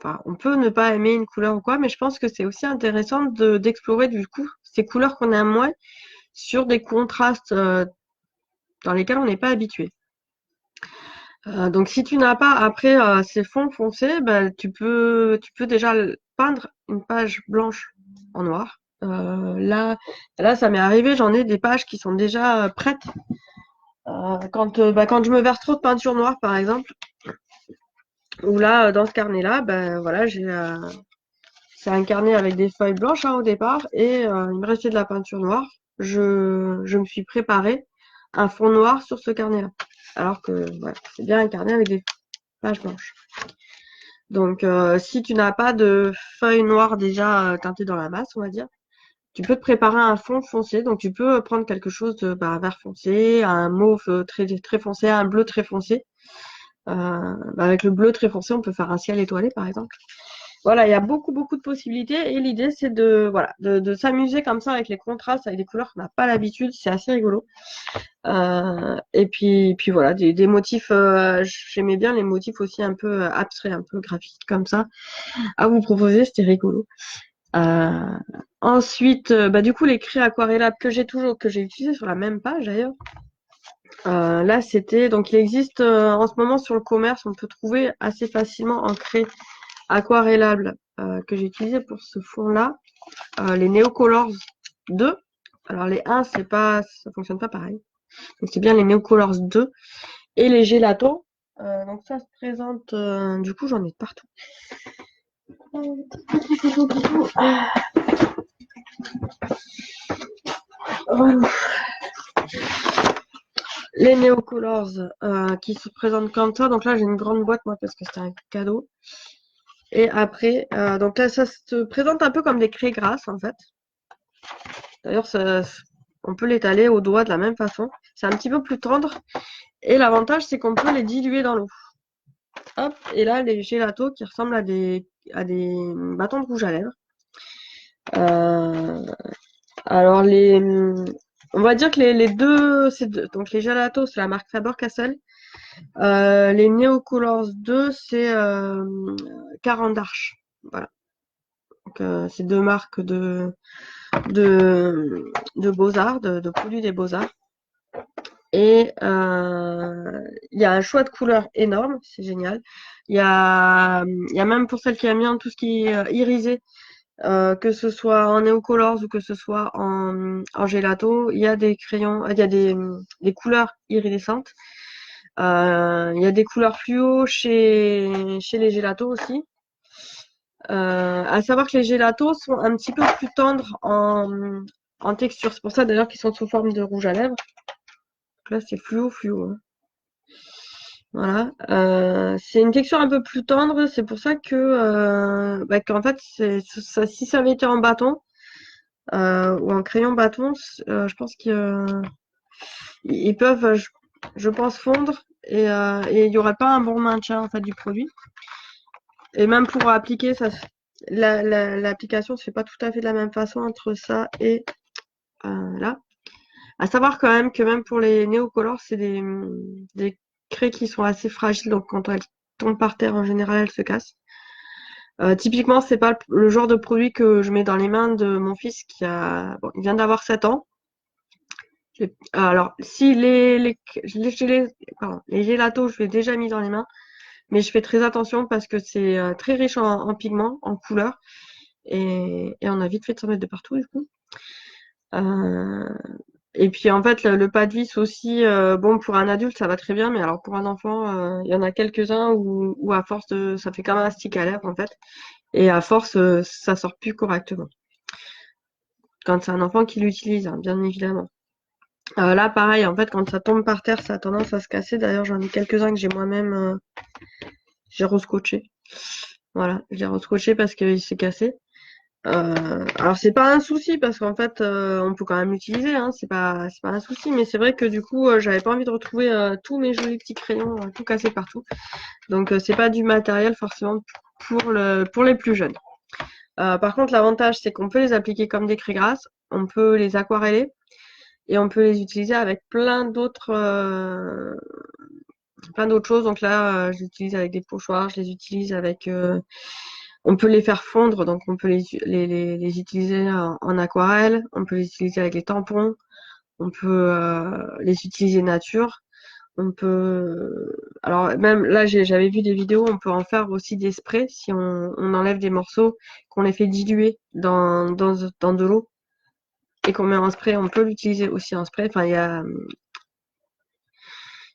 enfin, on peut ne pas aimer une couleur ou quoi, mais je pense que c'est aussi intéressant d'explorer du coup ces couleurs qu'on aime moins sur des contrastes dans lesquels on n'est pas habitué. Donc si tu n'as pas après ces fonds foncés, ben, tu peux déjà peindre une page blanche en noir. Là, ça m'est arrivé, j'en ai des pages qui sont déjà prêtes. Quand je me verse trop de peinture noire, par exemple, ou là, dans ce carnet-là, ben voilà, c'est un carnet avec des feuilles blanches au départ et il me restait de la peinture noire. Je me suis préparé un fond noir sur ce carnet-là. Alors que voilà, c'est bien un carnet avec des pages blanches. Donc si tu n'as pas de feuilles noires déjà teintées dans la masse, on va dire, tu peux te préparer un fond foncé. Donc tu peux prendre quelque chose de vert foncé, un mauve très, très foncé, un bleu très foncé. Avec le bleu très foncé, on peut faire un ciel étoilé par exemple. Voilà, il y a beaucoup, beaucoup de possibilités et l'idée c'est de s'amuser comme ça avec les contrastes, avec des couleurs qu'on n'a pas l'habitude, c'est assez rigolo. Et puis voilà, des motifs, j'aimais bien les motifs aussi un peu abstraits, un peu graphiques comme ça à vous proposer, c'était rigolo. Euh, Ensuite, du coup les craies aquarellables que j'ai utilisés sur la même page d'ailleurs. Là c'était, donc il existe en ce moment sur le commerce, on peut trouver assez facilement en craie aquarellable que j'ai utilisé pour ce fond-là, les Neocolors 2. Alors les 1, ça fonctionne pas pareil. Donc c'est bien les Neocolors 2 et les Gelato. Donc ça se présente, du coup j'en ai de partout. Les Neocolors qui se présentent comme ça. Donc là j'ai une grande boîte moi parce que c'était un cadeau. Et après, donc là ça se présente un peu comme des craies grasses en fait. D'ailleurs, on peut l'étaler au doigt de la même façon. C'est un petit peu plus tendre. Et l'avantage, c'est qu'on peut les diluer dans l'eau. Hop, et là, les gélatos qui ressemblent à des bâtons de rouge à lèvres. Euh, alors, on va dire que les deux, donc les gélatos, c'est la marque Faber-Castell. Les Neocolors 2, c'est Caran d'Arche. Voilà. Donc, c'est deux marques de Beaux-Arts, de produits des Beaux-Arts. Et il y a un choix de couleurs énorme, c'est génial. Il y a même pour celles qui aiment bien tout ce qui est irisé, que ce soit en Neocolors ou que ce soit en gelato, il y a des crayons, il y a des couleurs iridescentes. Il y a des couleurs fluo chez les gélatos aussi. À savoir que les gélatos sont un petit peu plus tendres en texture. C'est pour ça d'ailleurs qu'ils sont sous forme de rouge à lèvres. Donc là, c'est fluo, fluo, hein. Voilà. C'est une texture un peu plus tendre. C'est pour ça que, qu'en fait, si ça avait été en bâton ou en crayon bâton, je pense qu'ils peuvent, je pense, fondre et il n'y aurait pas un bon maintien en fait du produit. Et même pour appliquer, l'application se fait pas tout à fait de la même façon entre ça et là. À savoir quand même que même pour les néocolores, c'est des craies qui sont assez fragiles, donc quand elles tombent par terre, en général, elles se cassent. Typiquement, c'est pas le genre de produit que je mets dans les mains de mon fils il vient d'avoir 7 ans. Alors, si les gélatos, je l'ai déjà mis dans les mains, mais je fais très attention parce que c'est très riche en pigments, en couleurs, et on a vite fait de s'en mettre de partout, du coup. Euh, et puis en fait, le pas de vis aussi, bon pour un adulte ça va très bien, mais alors pour un enfant, il y en a quelques-uns où à force ça fait comme un stick à lèvres en fait, et à force ça sort plus correctement. Quand c'est un enfant qui l'utilise, hein, bien évidemment. Là pareil, en fait quand ça tombe par terre, ça a tendance à se casser. D'ailleurs j'en ai quelques-uns que j'ai moi-même, j'ai rescotché. Voilà, j'ai rescotché parce qu'il s'est cassé. Alors c'est pas un souci parce qu'en fait on peut quand même l'utiliser, hein, c'est pas un souci, mais c'est vrai que du coup j'avais pas envie de retrouver tous mes jolis petits crayons tout cassés partout. Donc c'est pas du matériel forcément pour les plus jeunes. Par contre l'avantage c'est qu'on peut les appliquer comme des craies grasses, on peut les aquareller et on peut les utiliser avec plein d'autres choses. Donc là je les utilise avec des pochoirs, je les utilise avec on peut les faire fondre, donc on peut les utiliser en aquarelle, on peut les utiliser avec les tampons, on peut les utiliser nature, on peut. Alors même là, j'avais vu des vidéos, on peut en faire aussi des sprays si on enlève des morceaux, qu'on les fait diluer dans de l'eau et qu'on met en spray, on peut l'utiliser aussi en spray. Enfin,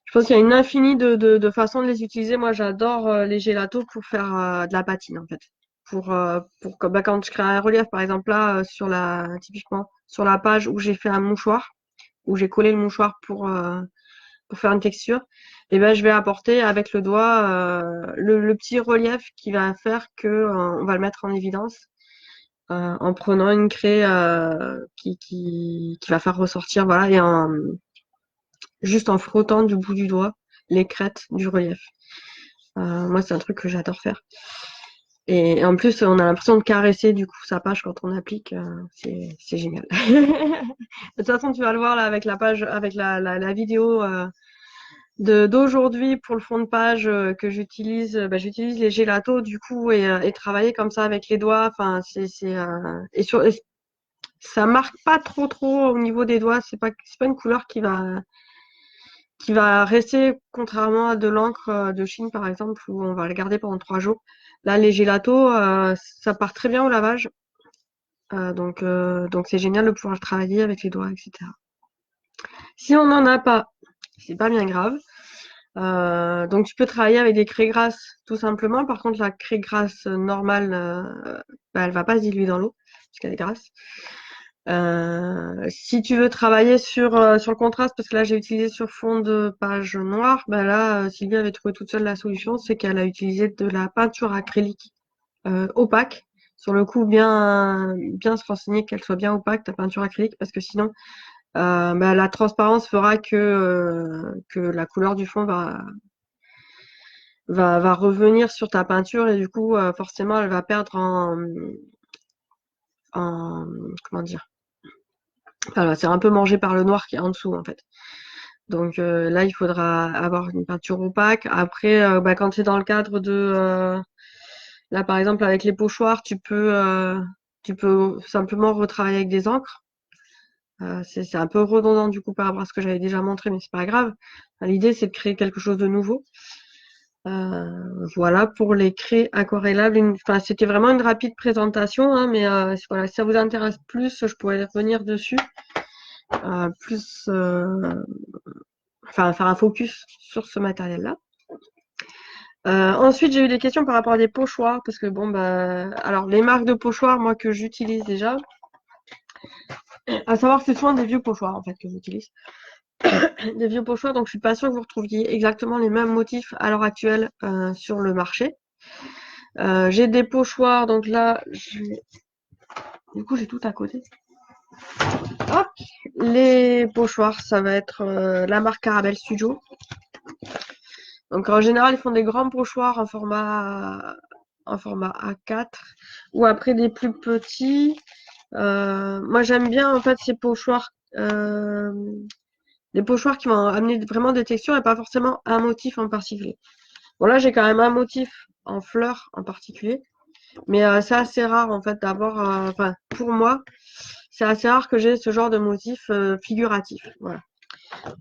je pense qu'il y a une infinie de façons de les utiliser. Moi, j'adore les gélatos pour faire de la patine, en fait. Quand je crée un relief, par exemple, là, typiquement, sur la page où j'ai fait un mouchoir, où j'ai collé le mouchoir pour faire une texture, et ben, je vais apporter avec le doigt le petit relief qui va faire que on va le mettre en évidence en prenant une craie qui va faire ressortir, voilà, juste en frottant du bout du doigt les crêtes du relief. Moi, c'est un truc que j'adore faire. Et en plus, on a l'impression de caresser du coup sa page quand on applique. C'est génial. De toute façon, tu vas le voir là avec la page, avec la vidéo d'aujourd'hui pour le fond de page que j'utilise. J'utilise les gélatos du coup et travailler comme ça avec les doigts. Enfin, ça marque pas trop au niveau des doigts. C'est pas une couleur qui va rester, contrairement à de l'encre de Chine par exemple où on va le garder pendant 3 jours. Là, les gélatos, ça part très bien au lavage. Donc c'est génial de pouvoir travailler avec les doigts, etc. Si on n'en a pas, c'est pas bien grave. Donc tu peux travailler avec des craies grasses tout simplement. Par contre, la craie grasse normale, elle va pas se diluer dans l'eau parce qu'elle est grasse. Si tu veux travailler sur le contraste, parce que là j'ai utilisé sur fond de page noire, là Sylvie avait trouvé toute seule la solution, c'est qu'elle a utilisé de la peinture acrylique opaque. Sur le coup, bien se renseigner qu'elle soit bien opaque, ta peinture acrylique, parce que sinon, la transparence fera que la couleur du fond va revenir sur ta peinture et du coup, forcément, elle va perdre comment dire? Enfin, c'est un peu mangé par le noir qui est en dessous, en fait. Donc là, il faudra avoir une peinture opaque. Après, quand c'est dans le cadre là, par exemple, avec les pochoirs, tu peux simplement retravailler avec des encres. C'est un peu redondant du coup par rapport à ce que j'avais déjà montré, mais c'est pas grave. L'idée, c'est de créer quelque chose de nouveau. Voilà pour les craies aquarellables. Enfin, c'était vraiment une rapide présentation, hein, mais voilà, si ça vous intéresse plus, je pourrais revenir dessus. Plus enfin faire un focus sur ce matériel-là. Ensuite, j'ai eu des questions par rapport à des pochoirs, parce que bon, bah, alors les marques de pochoirs, moi que j'utilise déjà, à savoir que c'est souvent des vieux pochoirs en fait que j'utilise, des vieux pochoirs, donc je suis pas sûre que vous retrouviez exactement les mêmes motifs à l'heure actuelle sur le marché. J'ai des pochoirs, donc là, du coup j'ai tout à côté. Hop, les pochoirs, ça va être la marque Caramel Studio. Donc en général, ils font des grands pochoirs en format A4 ou après des plus petits. Moi, j'aime bien en fait ces pochoirs, des pochoirs qui vont amener vraiment des textures et pas forcément un motif en particulier. Bon là, j'ai quand même un motif en fleurs en particulier, mais c'est assez rare en fait d'avoir, enfin pour moi, c'est assez rare que j'ai ce genre de motif figuratif. Voilà.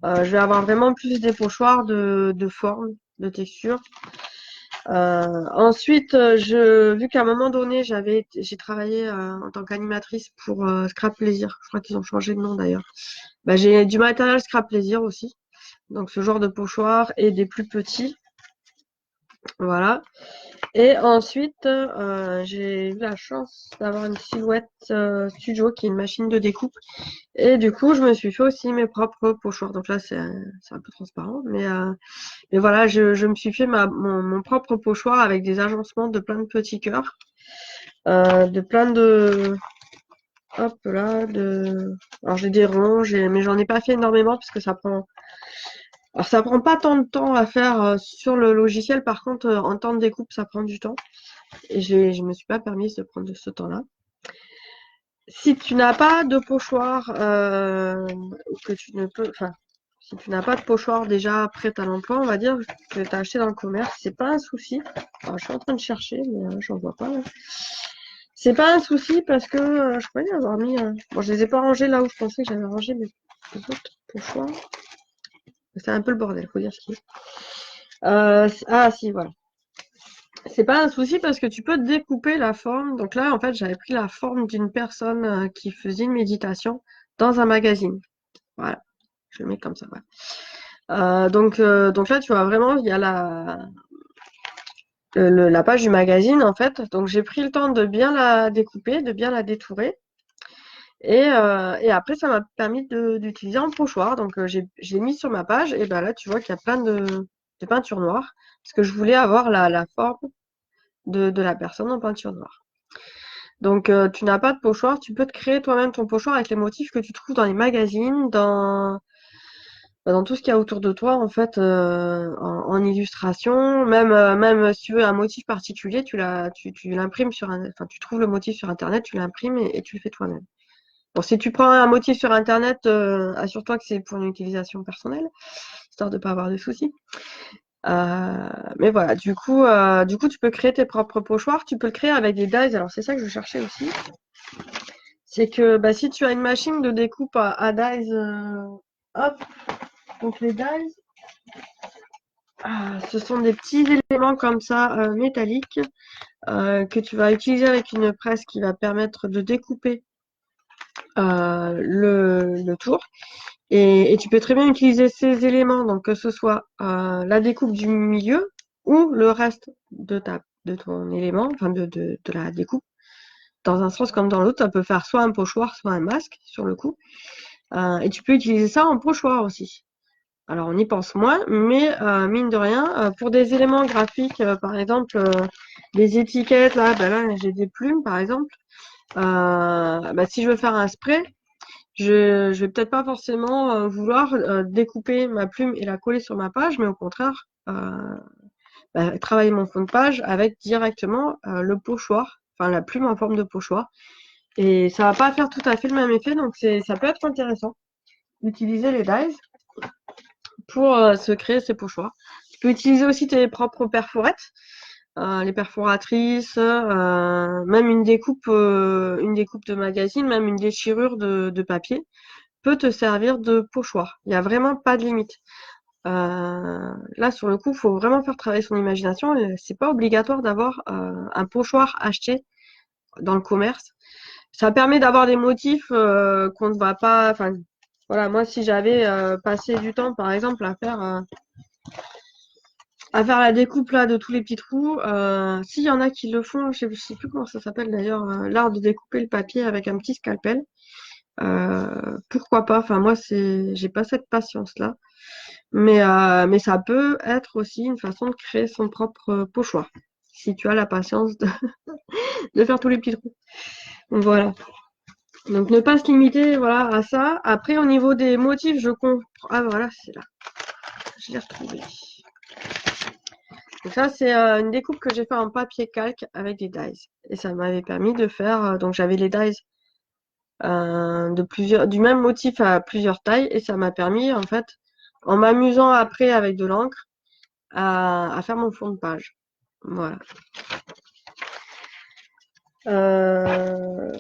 Je vais avoir vraiment plus des pochoirs de forme, de texture. Ensuite, vu qu'à un moment donné, j'ai travaillé en tant qu'animatrice pour Scrap Plaisir. Je crois qu'ils ont changé de nom d'ailleurs. Bah, j'ai du matériel Scrap Plaisir aussi. Donc ce genre de pochoir et des plus petits. Voilà. Et ensuite, j'ai eu la chance d'avoir une Silhouette Studio qui est une machine de découpe. Et du coup, je me suis fait aussi mes propres pochoirs. Donc là, c'est un peu transparent, mais voilà, je me suis fait mon propre pochoir avec des agencements de plein de petits cœurs, de plein de, hop là, alors j'ai des ronds, mais j'en ai pas fait énormément parce que alors ça prend pas tant de temps à faire sur le logiciel. Par contre, en temps de découpe, ça prend du temps. Et je me suis pas permise de prendre ce temps-là. Si tu n'as pas de pochoir, ou que tu ne peux, enfin, si tu n'as pas de pochoir déjà prêt à l'emploi, on va dire, que tu as acheté dans le commerce, c'est pas un souci. Alors, je suis en train de chercher, mais j'en vois pas. Là. C'est pas un souci parce que je croyais avoir mis. Bon, je les ai pas rangés là où je pensais que j'avais rangé mes autres pochoirs. C'est un peu le bordel, faut dire ce qu'il y a. Ah si, voilà. C'est pas un souci parce que tu peux découper la forme. Donc là, en fait, j'avais pris la forme d'une personne qui faisait une méditation dans un magazine. Voilà, je le mets comme ça. Voilà. Donc là, tu vois vraiment, il y a la page du magazine, en fait. Donc j'ai pris le temps de bien la découper, de bien la détourer. Et après, ça m'a permis d'utiliser un pochoir. Donc j'ai mis sur ma page. Et ben là, tu vois qu'il y a plein de peintures noires. Parce que je voulais avoir la forme de la personne en peinture noire. Donc tu n'as pas de pochoir, tu peux te créer toi-même ton pochoir avec les motifs que tu trouves dans les magazines, dans tout ce qu'il y a autour de toi en fait, en illustration. Même si tu veux un motif particulier, tu l'imprimes enfin tu trouves le motif sur internet, tu l'imprimes et tu le fais toi-même. Bon, si tu prends un motif sur internet, assure-toi que c'est pour une utilisation personnelle, histoire de pas avoir de soucis. Mais voilà, du coup, tu peux créer tes propres pochoirs. Tu peux le créer avec des dies. Alors, c'est ça que je cherchais aussi. C'est que bah, si tu as une machine de découpe à dies, hop, donc les dies, ce sont des petits éléments comme ça, métalliques, que tu vas utiliser avec une presse qui va permettre de découper le tour. Et tu peux très bien utiliser ces éléments, donc que ce soit la découpe du milieu ou le reste de ton élément, enfin de la découpe, dans un sens comme dans l'autre. Ça peut faire soit un pochoir, soit un masque sur le coup. Et tu peux utiliser ça en pochoir aussi. Alors on y pense moins, mais mine de rien, pour des éléments graphiques, par exemple des étiquettes, là j'ai des plumes par exemple. Si je veux faire un spray, je vais peut-être pas forcément vouloir découper ma plume et la coller sur ma page, mais au contraire, travailler mon fond de page avec directement le pochoir, enfin la plume en forme de pochoir. Et ça va pas faire tout à fait le même effet, donc ça peut être intéressant d'utiliser les dies pour se créer ces pochoirs. Tu peux utiliser aussi tes propres perforettes, les perforatrices, même une découpe de magazine, même une déchirure de papier peut te servir de pochoir. Il n'y a vraiment pas de limite. Là, sur le coup, il faut vraiment faire travailler son imagination. C'est pas obligatoire d'avoir un pochoir acheté dans le commerce. Ça permet d'avoir des motifs qu'on ne va pas, enfin, Voilà, moi, si j'avais passé du temps, par exemple, à faire la découpe là de tous les petits trous, s'il y en a qui le font, je sais plus comment ça s'appelle d'ailleurs, l'art de découper le papier avec un petit scalpel. Pourquoi pas? Enfin, moi, j'ai pas cette patience-là. Mais ça peut être aussi une façon de créer son propre pochoir, si tu as la patience de faire tous les petits trous. Donc voilà. Donc ne pas se limiter voilà, à ça. Après, au niveau des motifs, je comprends. Ah voilà, c'est là. Je l'ai retrouvé. Donc ça, c'est une découpe que j'ai fait en papier calque avec des dies. Et ça m'avait permis de faire. Donc j'avais les dies du même motif à plusieurs tailles. Et ça m'a permis, en fait, en m'amusant après avec de l'encre, à faire mon fond de page. Voilà. Euh,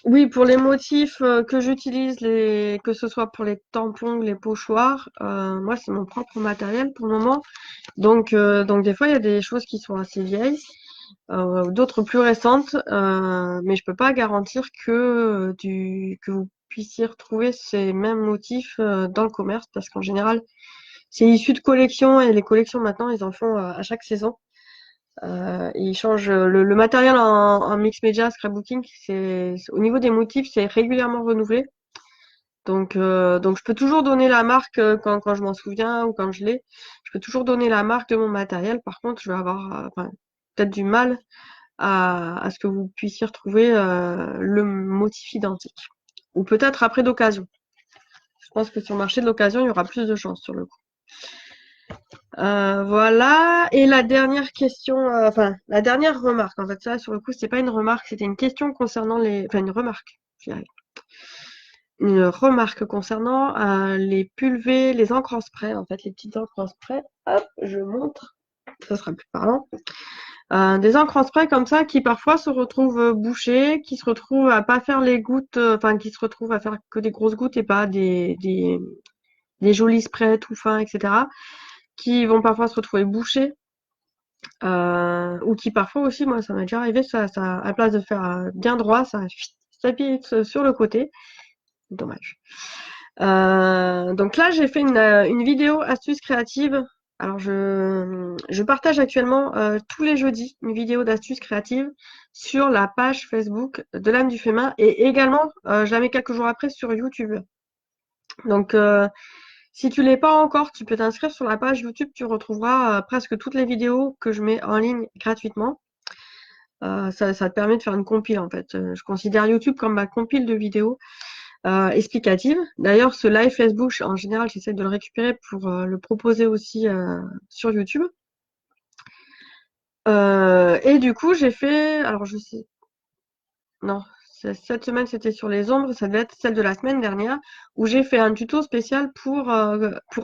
oui, pour les motifs que j'utilise, que ce soit pour les tampons, les pochoirs, moi c'est mon propre matériel pour le moment. Donc des fois il y a des choses qui sont assez vieilles, d'autres plus récentes, mais je peux pas garantir que vous puissiez retrouver ces mêmes motifs dans le commerce parce qu'en général c'est issu de collections et les collections maintenant ils en font à chaque saison. Ils changent le matériel en mix media, scrapbooking, au niveau des motifs, c'est régulièrement renouvelé. Donc je peux toujours donner la marque quand je m'en souviens ou quand je l'ai. Je peux toujours donner la marque de mon matériel. Par contre, je vais avoir enfin, peut-être du mal à ce que vous puissiez retrouver le motif identique. Ou peut-être après d'occasion. Je pense que sur le marché de l'occasion, il y aura plus de chances sur le coup. Voilà. Et la dernière question, enfin la dernière remarque, en fait, ça sur le coup, c'était pas une remarque, c'était une question concernant enfin une remarque, j'y arrive. Une remarque concernant les pulvés, les encres en spray, en fait, les petites encres en spray. Hop, je montre, ça sera plus parlant. Des encres en spray comme ça qui parfois se retrouvent bouchées, qui se retrouvent à pas faire les gouttes, enfin qui se retrouvent à faire que des grosses gouttes et pas des jolis sprays tout fins, etc. Qui vont parfois se retrouver bouchés. Ou qui parfois aussi, moi ça m'est déjà arrivé, à la place de faire bien droit, ça s'appuie sur le côté. Dommage. Donc là, j'ai fait une vidéo astuce créative. Alors, je partage actuellement tous les jeudis une vidéo d'astuces créatives sur la page Facebook de l'âme du féminin et également, je la mets quelques jours après sur YouTube. Donc, si tu l'es pas encore, tu peux t'inscrire sur la page YouTube. Tu retrouveras presque toutes les vidéos que je mets en ligne gratuitement. Ça te permet de faire une compile en fait. Je considère YouTube comme ma compile de vidéos explicative. D'ailleurs, ce live Facebook, en général, j'essaie de le récupérer pour le proposer aussi sur YouTube. Et du coup, j'ai fait, alors je sais, non, cette semaine c'était sur les ombres, ça devait être celle de la semaine dernière, où j'ai fait un tuto spécial pour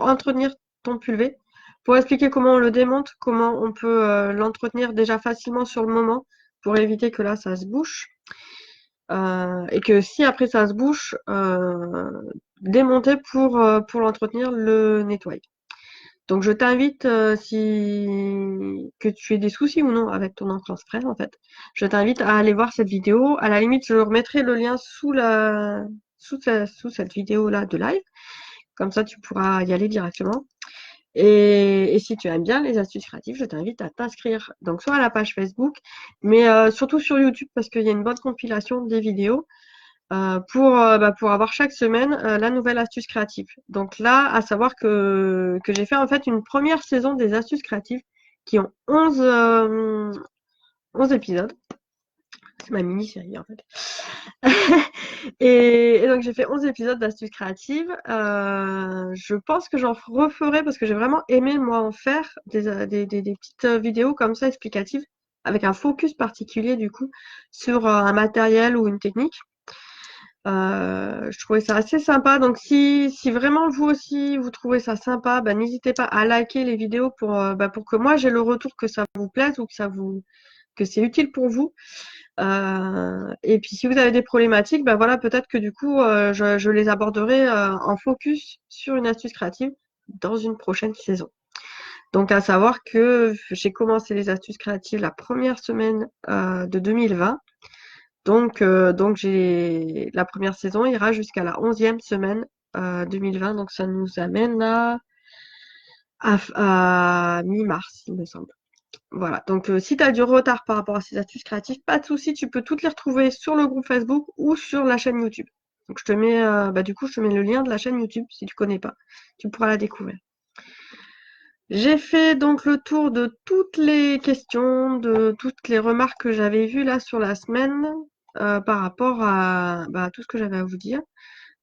entretenir ton pulvé, pour expliquer comment on le démonte, comment on peut l'entretenir déjà facilement sur le moment, pour éviter que là ça se bouche. Et que si après ça se bouche, démonter pour l'entretenir, le nettoyer. Donc je t'invite, si que tu aies des soucis ou non avec ton encre en spray en fait, je t'invite à aller voir cette vidéo. À la limite, je remettrai le lien sous cette vidéo là de live. Comme ça, tu pourras y aller directement. Et si tu aimes bien les astuces créatives, je t'invite à t'inscrire donc soit à la page Facebook, mais surtout sur YouTube parce qu'il y a une bonne compilation des vidéos pour avoir chaque semaine la nouvelle astuce créative. Donc là, à savoir que j'ai fait en fait une première saison des astuces créatives qui ont 11 épisodes. C'est ma mini-série en fait. Et donc j'ai fait 11 épisodes d'astuces créatives. Je pense que j'en referai parce que j'ai vraiment aimé moi en faire des petites vidéos comme ça explicatives avec un focus particulier du coup sur un matériel ou une technique. Je trouvais ça assez sympa. Donc si vraiment vous aussi vous trouvez ça sympa, bah, n'hésitez pas à liker les vidéos pour que moi j'ai le retour que ça vous plaise ou que c'est utile pour vous. Et puis si vous avez des problématiques, bah voilà, peut-être que du coup je les aborderai en focus sur une astuce créative dans une prochaine saison. Donc à savoir que j'ai commencé les astuces créatives la première semaine de 2020. Donc la première saison ira jusqu'à la 11e semaine 2020, donc ça nous amène à mi-mars, il me semble. Voilà, donc si tu as du retard par rapport à ces astuces créatives, pas de souci, tu peux toutes les retrouver sur le groupe Facebook ou sur la chaîne YouTube. Donc je te mets, du coup, je te mets le lien de la chaîne YouTube si tu connais pas, tu pourras la découvrir. J'ai fait donc le tour de toutes les questions, de toutes les remarques que j'avais vues là sur la semaine par rapport à tout ce que j'avais à vous dire.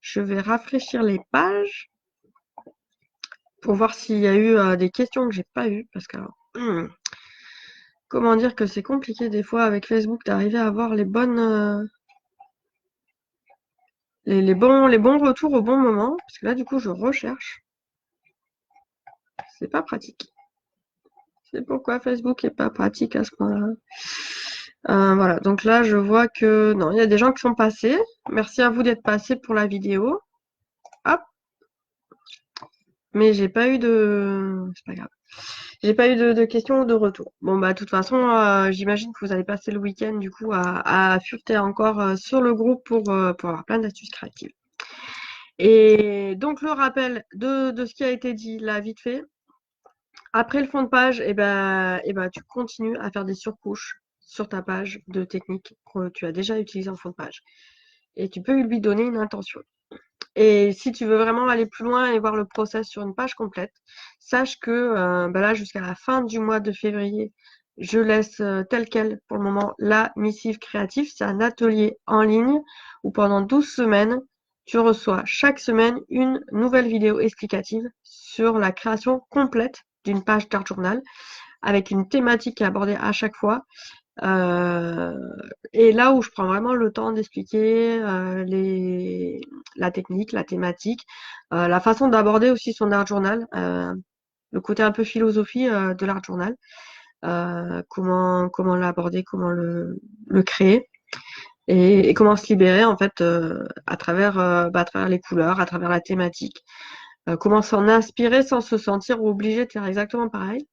Je vais rafraîchir les pages pour voir s'il y a eu des questions que j'ai pas eues, parce que comment dire que c'est compliqué des fois avec Facebook d'arriver à avoir les bonnes les bons retours au bon moment, parce que là du coup je recherche. C'est pas pratique. C'est pourquoi Facebook est pas pratique à ce point-là. Voilà, donc là je vois que non, il y a des gens qui sont passés. Merci à vous d'être passés pour la vidéo. Hop. Mais j'ai pas eu de. C'est pas grave. J'ai pas eu de questions ou de retour. Bon bah de toute façon, j'imagine que vous allez passer le week-end du coup à fureter encore sur le groupe pour avoir plein d'astuces créatives. Et donc le rappel de ce qui a été dit là vite fait. Après le fond de page, tu continues à faire des surcouches sur ta page de technique que tu as déjà utilisée en fond de page. Et tu peux lui donner une intention. Et si tu veux vraiment aller plus loin et voir le process sur une page complète, sache que là, jusqu'à la fin du mois de février, je laisse tel quel pour le moment la missive créative. C'est un atelier en ligne où pendant 12 semaines, tu reçois chaque semaine une nouvelle vidéo explicative sur la création complète d'une page d'art journal avec une thématique qui est abordée à chaque fois. Et là où je prends vraiment le temps d'expliquer la technique, la thématique, la façon d'aborder aussi son art journal, le côté un peu philosophie de l'art journal, comment l'aborder, comment le créer et comment se libérer en fait à travers les couleurs, à travers la thématique, comment s'en inspirer sans se sentir obligé de faire exactement pareil.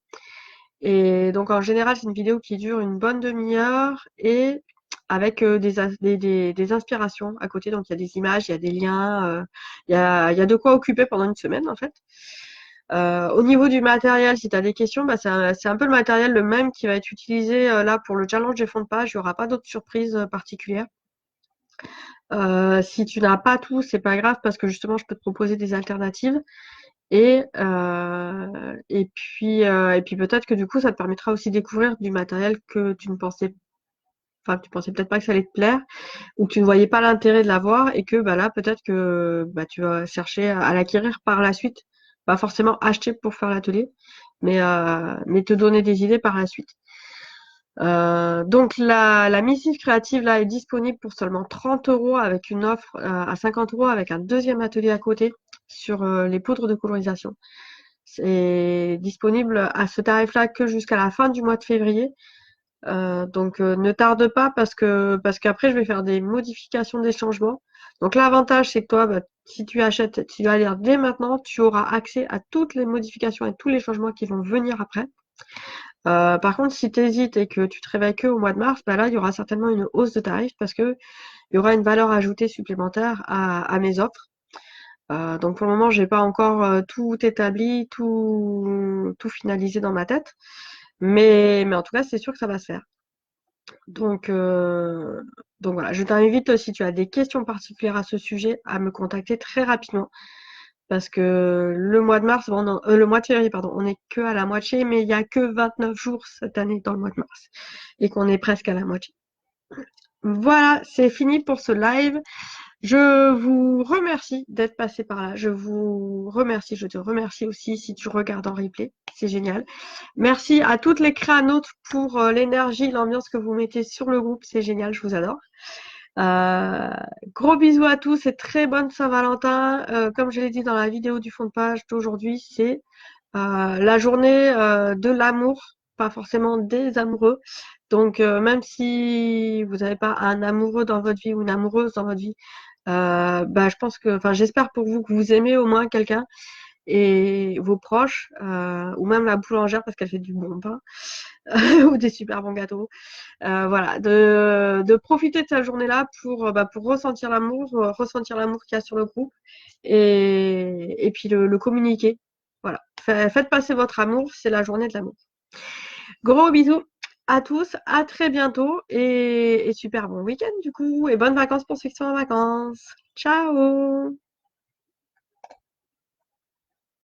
Et donc en général, c'est une vidéo qui dure une bonne demi-heure et avec des inspirations à côté. Donc il y a des images, il y a des liens, il y a de quoi occuper pendant une semaine en fait. Au niveau du matériel, si tu as des questions, c'est un peu le matériel le même qui va être utilisé là pour le challenge des fonds de page. Il n'y aura pas d'autres surprises particulières. Si tu n'as pas tout, c'est pas grave parce que justement, je peux te proposer des alternatives. Et puis peut-être que du coup, ça te permettra aussi de découvrir du matériel que tu pensais peut-être pas que ça allait te plaire ou que tu ne voyais pas l'intérêt de l'avoir et que là, peut-être que tu vas chercher à l'acquérir par la suite. Pas forcément acheter pour faire l'atelier, mais te donner des idées par la suite. Donc la missive créative là est disponible pour seulement 30 € avec une offre à 50 € avec un deuxième atelier à côté sur les poudres de colorisation. C'est disponible à ce tarif-là que jusqu'à la fin du mois de février. Donc ne tarde pas parce qu'après je vais faire des modifications, des changements. Donc l'avantage c'est que toi, si tu achètes, tu vas lire dès maintenant, tu auras accès à toutes les modifications et tous les changements qui vont venir après. Par contre, si tu hésites et que tu te réveilles que au mois de mars, là, il y aura certainement une hausse de tarif parce que il y aura une valeur ajoutée supplémentaire à mes offres. Donc pour le moment, j'ai pas encore tout établi, tout finalisé dans ma tête. Mais en tout cas, c'est sûr que ça va se faire. Donc voilà, je t'invite, si tu as des questions particulières à ce sujet, à me contacter très rapidement. Parce que le mois de mars, le mois de février, pardon, on n'est que à la moitié, mais il n'y a que 29 jours cette année dans le mois de mars. Et qu'on est presque à la moitié. Voilà, c'est fini pour ce live. Je vous remercie d'être passé par là. Je te remercie aussi si tu regardes en replay. C'est génial. Merci à toutes les créanautes pour l'énergie, l'ambiance que vous mettez sur le groupe. C'est génial, je vous adore. Gros bisous à tous et très bonne Saint-Valentin. Comme je l'ai dit dans la vidéo du fond de page d'aujourd'hui, c'est la journée de l'amour, pas forcément des amoureux. Donc même si vous n'avez pas un amoureux dans votre vie ou une amoureuse dans votre vie, je pense que, j'espère pour vous que vous aimez au moins quelqu'un et vos proches, ou même la boulangère parce qu'elle fait du bon pain. ou des super bons gâteaux. Voilà, de profiter de cette journée-là pour ressentir l'amour qu'il y a sur le groupe et puis le communiquer. Voilà, faites passer votre amour, c'est la journée de l'amour. Gros bisous à tous, à très bientôt et super bon week-end du coup et bonnes vacances pour ceux qui sont en vacances. Ciao!